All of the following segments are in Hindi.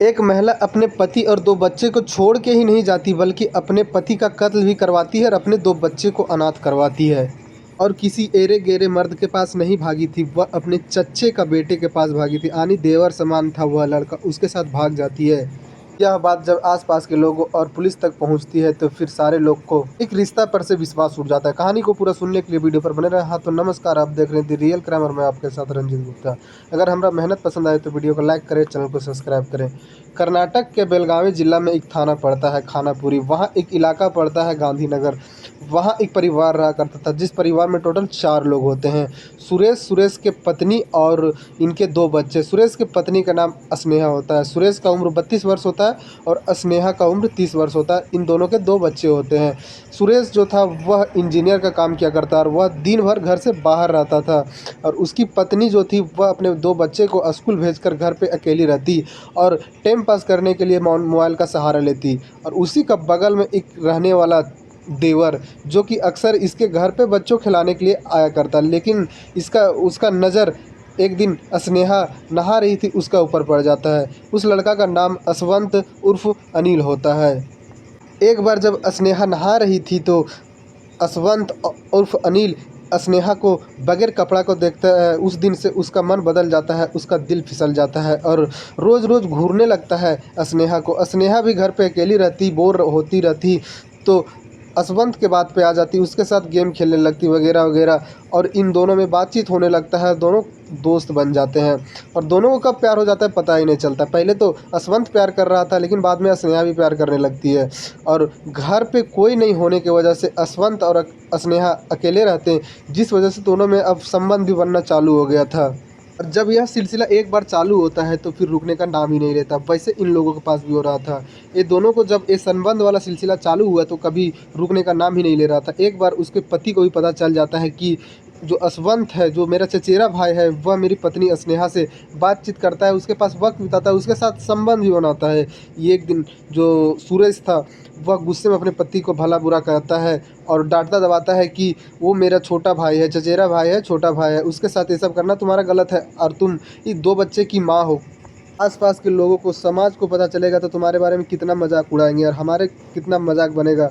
एक महिला अपने पति और 2 बच्चे को छोड़ के ही नहीं जाती, बल्कि अपने पति का कत्ल भी करवाती है और अपने 2 बच्चे को अनाथ करवाती है। और किसी एरे-गेरे मर्द के पास नहीं भागी थी, वह अपने चच्चे का बेटे के पास भागी थी। यानी देवर समान था वह लड़का, उसके साथ भाग जाती है। यह बात जब आस-पास के लोगों और पुलिस तक पहुंचती है तो फिर सारे लोग को एक रिश्ता पर से विश्वास उठ जाता है। कहानी को पूरा सुनने के लिए वीडियो पर बने रहें। हाँ तो नमस्कार, आप देख रहे हैं द रियल क्राइम और मैं आपके साथ रंजीत गुप्ता। अगर हमारा मेहनत पसंद आए तो वीडियो को लाइक करें, चैनल को सब्सक्राइब करें। कर्नाटक के बेलगावी जिला में एक थाना पड़ता है खानापुरी। वहाँ एक इलाका पड़ता है गांधीनगर। वहाँ एक परिवार रहा करता था, जिस परिवार में टोटल 4 लोग होते हैं। सुरेश के पत्नी और इनके 2 बच्चे। सुरेश के पत्नी का नाम स्नेहा होता है। सुरेश का उम्र 32 वर्ष होता है और स्नेहा का उम्र 30 वर्ष होता है। इन दोनों के 2 बच्चे होते हैं। सुरेश जो था वह इंजीनियर का काम किया करता और वह दिन भर घर से बाहर रहता था। और उसकी पत्नी जो थी वह अपने 2 बच्चे को स्कूल भेजकर घर पे अकेली रहती और टाइम पास करने के लिए मोबाइल का सहारा लेती। और उसी का बगल में एक रहने वाला देवर, जो कि अक्सर इसके घर पे बच्चों खिलाने के लिए आया करता, लेकिन इसका उसका नज़र एक दिन स्नेहा नहा रही थी उसका ऊपर पड़ जाता है। उस लड़का का नाम असवंत उर्फ अनिल होता है। एक बार जब स्नेहा नहा रही थी तो असवंत उर्फ अनिल स्नेहा को बगैर कपड़ा को देखता है। उस दिन से उसका मन बदल जाता है, उसका दिल फिसल जाता है और रोज़ रोज़ घूरने लगता है स्नेहा को। स्नेहा भी घर पे अकेली रहती, बोर होती रहती तो असवंत के बात पे आ जाती, उसके साथ गेम खेलने लगती वगैरह वगैरह। और इन दोनों में बातचीत होने लगता है, दोनों दोस्त बन जाते हैं। और दोनों को कब प्यार हो जाता है पता ही नहीं चलता। पहले तो असवंत प्यार कर रहा था, लेकिन बाद में स्नेहा भी प्यार करने लगती है। और घर पे कोई नहीं होने की वजह से असवंत और स्नेहा अकेले रहते हैं, जिस वजह से दोनों में अब संबंध भी बनना चालू हो गया था। और जब यह सिलसिला एक बार चालू होता है तो फिर रुकने का नाम ही नहीं लेता। वैसे इन लोगों के पास भी हो रहा था। ये दोनों को जब ये संबंध वाला सिलसिला चालू हुआ तो कभी रुकने का नाम ही नहीं ले रहा था। एक बार उसके पति को भी पता चल जाता है कि जो असवंत है, जो मेरा चचेरा भाई है, वह मेरी पत्नी स्नेहा से बातचीत करता है, उसके पास वक्त बिताता है, उसके साथ संबंध भी बनाता है। ये एक दिन जो सूरज था वह गुस्से में अपने पति को भला बुरा कहता है और डांटता दबाता है कि वो मेरा छोटा भाई है, चचेरा भाई है, छोटा भाई है, उसके साथ ये सब करना तुम्हारा गलत है और तुम ये 2 बच्चे की माँ हो। आसपास के लोगों को, समाज को पता चलेगा तो तुम्हारे बारे में कितना मजाक उड़ाएंगे और हमारे कितना मजाक बनेगा।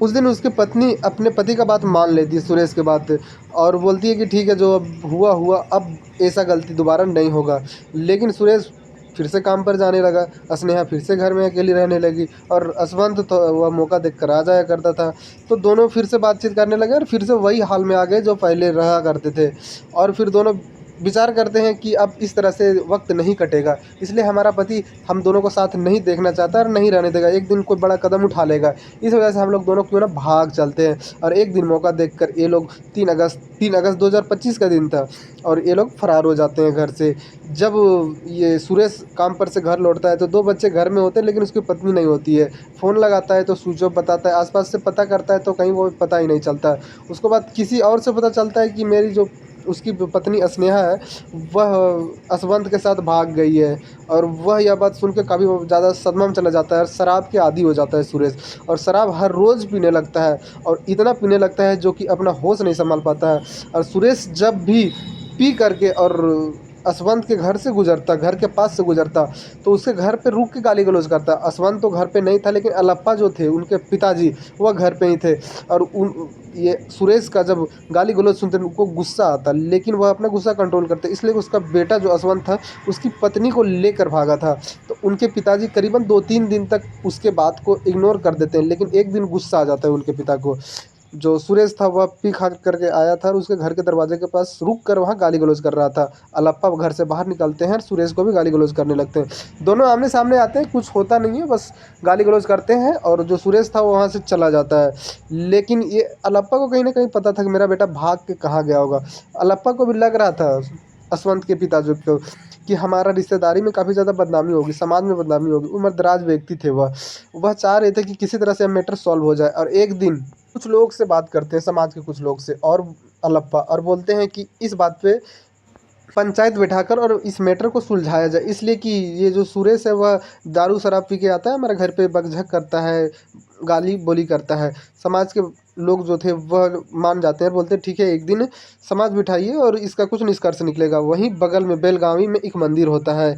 उस दिन उसकी पत्नी अपने पति का बात मान लेती है, सुरेश के बात, और बोलती है कि ठीक है, जो अब हुआ हुआ, अब ऐसा गलती दोबारा नहीं होगा। लेकिन सुरेश फिर से काम पर जाने लगा, स्नेहा फिर से घर में अकेली रहने लगी और असवंत तो वह मौका देख कर आ जाया करता था। तो दोनों फिर से बातचीत करने लगे और फिर से वही हाल में आ गए जो पहले रहा करते थे। और फिर दोनों विचार करते हैं कि अब इस तरह से वक्त नहीं कटेगा, इसलिए हमारा पति हम दोनों को साथ नहीं देखना चाहता और नहीं रहने देगा, एक दिन कोई बड़ा कदम उठा लेगा। इस वजह से हम लोग दोनों क्यों ना भाग चलते हैं। और एक दिन मौका देखकर ये लोग 3 अगस्त 2025 का दिन था और ये लोग फरार हो जाते हैं घर से। जब ये सुरेश काम पर से घर लौटता है तो 2 बच्चे घर में होते हैं, लेकिन उसकी पत्नी नहीं होती है। फ़ोन लगाता है तो स्विच ऑफ बताता है, आसपास से पता करता है तो कहीं वो पता ही नहीं चलता। उसके बाद किसी और से पता चलता है कि मेरी जो उसकी पत्नी स्नेहा है वह असवंत के साथ भाग गई है। और वह यह बात सुन के काफ़ी ज़्यादा सदमा में चला जाता है। शराब के आदी हो जाता है सुरेश, और शराब हर रोज़ पीने लगता है और इतना पीने लगता है जो कि अपना होश नहीं संभाल पाता है। और सुरेश जब भी पी करके और असवंत के घर से गुजरता, घर के पास से गुजरता, तो उसके घर पे रुक के गाली गलौज करता। असवंत तो घर पे नहीं था, लेकिन अलप्पा जो थे उनके पिताजी वह घर पे ही थे। और उन ये सुरेश का जब गाली गलौज सुनते उनको गुस्सा आता, लेकिन वह अपना गुस्सा कंट्रोल करते, इसलिए उसका बेटा जो असवंत था उसकी पत्नी को लेकर भागा था। तो उनके पिताजी करीबन 2-3 दिन तक उसके बात को इग्नोर कर देते हैं, लेकिन एक दिन गुस्सा आ जाता है उनके पिता को। जो सुरेश था वह पी खा करके आया था और उसके घर के दरवाजे के पास रुक कर वहाँ गाली गलौज कर रहा था। अलप्पा घर से बाहर निकलते हैं और सुरेश को भी गाली गलौज करने लगते हैं। दोनों आमने सामने आते हैं, कुछ होता नहीं है, बस गाली गलौज करते हैं और जो सुरेश था वो वहाँ से चला जाता है। लेकिन ये अलप्पा को कहीं ना कहीं पता था कि मेरा बेटा भाग के कहाँ गया होगा। अलप्पा को भी लग रहा था असवंत के पिताजी को कि हमारा रिश्तेदारी में काफ़ी ज़्यादा बदनामी होगी, समाज में बदनामी होगी। उम्रदराज व्यक्ति थे वह चाह रहे थे कि किसी तरह से मैटर सॉल्व हो जाए। और एक दिन कुछ लोग से बात करते हैं, समाज के कुछ लोग से, और अलप्पा, और बोलते हैं कि इस बात पे पंचायत बैठाकर और इस मैटर को सुलझाया जाए, इसलिए कि ये जो सुरेश है वह दारू शराब पी के आता है, हमारे घर पे बकझक करता है, गाली बोली करता है। समाज के लोग जो थे वह मान जाते हैं, बोलते हैं ठीक है, एक दिन समाज बिठाइए और इसका कुछ निष्कर्ष निकलेगा। वहीं बगल में बेलगावी में एक मंदिर होता है।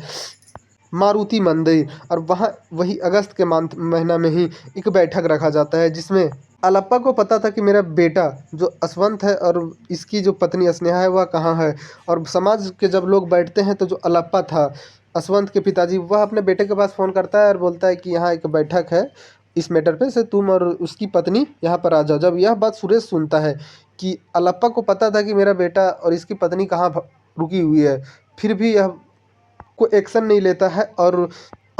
मारुति मंदिर। और वहाँ वही अगस्त के महीना में ही एक बैठक रखा जाता है जिसमें अलप्पा को पता था कि मेरा बेटा जो असवंत है और इसकी जो पत्नी स्नेहा है वह कहाँ है। और समाज के जब लोग बैठते हैं तो जो अलप्पा था असवंत के पिताजी, वह अपने बेटे के पास फ़ोन करता है और बोलता है कि यहाँ एक बैठक है इस मैटर पे, से तुम और उसकी पत्नी यहाँ पर आ जाओ। जब यह बात सुरेश सुनता है कि अलप्पा को पता था कि मेरा बेटा और इसकी पत्नी कहाँ रुकी हुई है, फिर भी यह कोई एक्शन नहीं लेता है और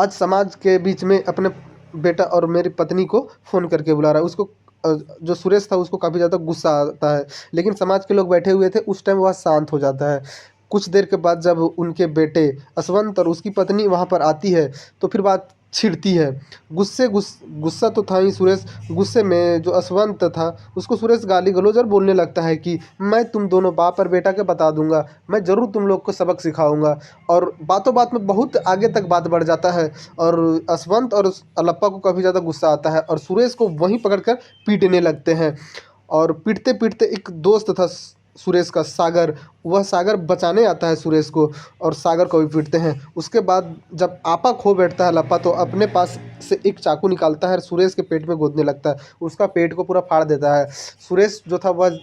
आज समाज के बीच में अपने बेटा और मेरी पत्नी को फ़ोन करके बुला रहा है। उसको जो सुरेश था उसको काफ़ी ज़्यादा गुस्सा आता है, लेकिन समाज के लोग बैठे हुए थे उस टाइम वह शांत हो जाता है। कुछ देर के बाद जब उनके बेटे असवंत और उसकी पत्नी वहाँ पर आती है तो फिर बात छिड़ती है। गुस्सा तो था ही सुरेश, गुस्से में जो असवंत था उसको सुरेश गाली गलौज और बोलने लगता है कि मैं तुम दोनों बाप और बेटा के बता दूंगा, मैं ज़रूर तुम लोग को सबक सिखाऊंगा। और बातों बात में बहुत आगे तक बात बढ़ जाता है और असवंत और अलप्पा को काफ़ी ज़्यादा गुस्सा आता है और सुरेश को वहीं पकड़कर पीटने लगते हैं। और पीटते पीटते एक दोस्त था सुरेश का, सागर, वह सागर बचाने आता है सुरेश को और सागर को भी पीटते हैं। उसके बाद जब आपा खो बैठता है लप्पा तो अपने पास से एक चाकू निकालता है और सुरेश के पेट में गोदने लगता है, उसका पेट को पूरा फाड़ देता है। सुरेश जो था वह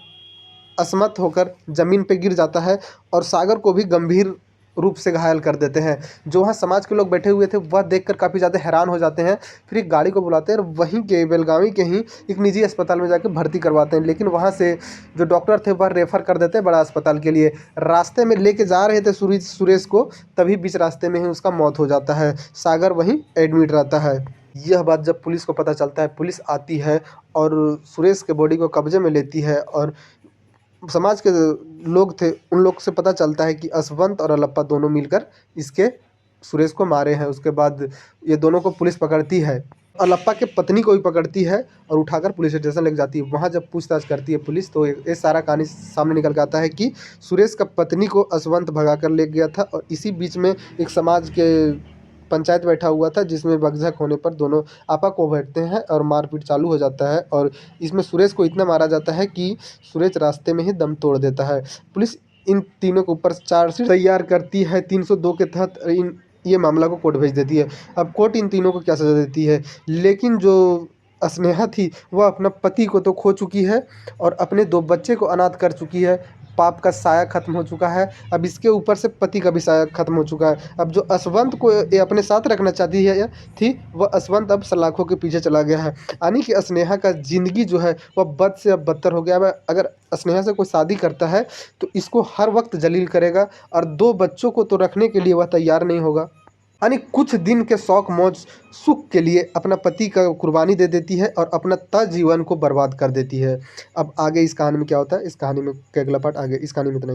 असमत होकर ज़मीन पे गिर जाता है और सागर को भी गंभीर रूप से घायल कर देते हैं। जो वहाँ समाज के लोग बैठे हुए थे वह देखकर काफ़ी ज़्यादा हैरान हो जाते हैं। फिर एक गाड़ी को बुलाते हैं और वहीं के बेलगावी के ही एक निजी अस्पताल में जाकर भर्ती करवाते हैं, लेकिन वहाँ से जो डॉक्टर थे वह रेफ़र कर देते हैं बड़ा अस्पताल के लिए। रास्ते में लेके जा रहे थे सुरेश को, तभी बीच रास्ते में ही उसका मौत हो जाता है। सागर वहीं एडमिट रहता है। यह बात जब पुलिस को पता चलता है, पुलिस आती है और सुरेश के बॉडी को कब्जे में लेती है और समाज के लोग थे उन लोग से पता चलता है कि असवंत और अलप्पा दोनों मिलकर इसके सुरेश को मारे हैं। उसके बाद ये दोनों को पुलिस पकड़ती है, अलप्पा के पत्नी को भी पकड़ती है और उठाकर पुलिस स्टेशन लेके जाती है। वहाँ जब पूछताछ करती है पुलिस तो ये सारा कहानी सामने निकल के आता है कि सुरेश का पत्नी को असवंत भगा कर ले गया था और इसी बीच में एक समाज के पंचायत बैठा हुआ था जिसमें बकझक होने पर दोनों आपा को बैठते हैं और मारपीट चालू हो जाता है और इसमें सुरेश को इतना मारा जाता है कि सुरेश रास्ते में ही दम तोड़ देता है। पुलिस इन तीनों के ऊपर चार्जशीट तैयार करती है 302 के तहत ये मामला को कोर्ट भेज देती है। अब कोर्ट इन तीनों को क्या सज़ा देती है, लेकिन जो स्नेहा थी वह अपना पति को तो खो चुकी है और अपने 2 बच्चे को अनाथ कर चुकी है। पाप का साया खत्म हो चुका है, अब इसके ऊपर से पति का भी साया खत्म हो चुका है। अब जो असवंत को ये अपने साथ रखना चाहती है थी वह असवंत अब सलाखों के पीछे चला गया है। यानी कि स्नेहा का ज़िंदगी जो है वह बद से अब बदतर हो गया है। अगर स्नेहा से कोई शादी करता है तो इसको हर वक्त जलील करेगा और 2 बच्चों को तो रखने के लिए वह तैयार नहीं होगा। यानी कुछ दिन के शौक मौज सुख के लिए अपना पति का कुर्बानी दे देती है और अपना जीवन को बर्बाद कर देती है। अब आगे इस कहानी में क्या होता है, इस कहानी में का अगला पार्ट आगे, इस कहानी में इतना ही।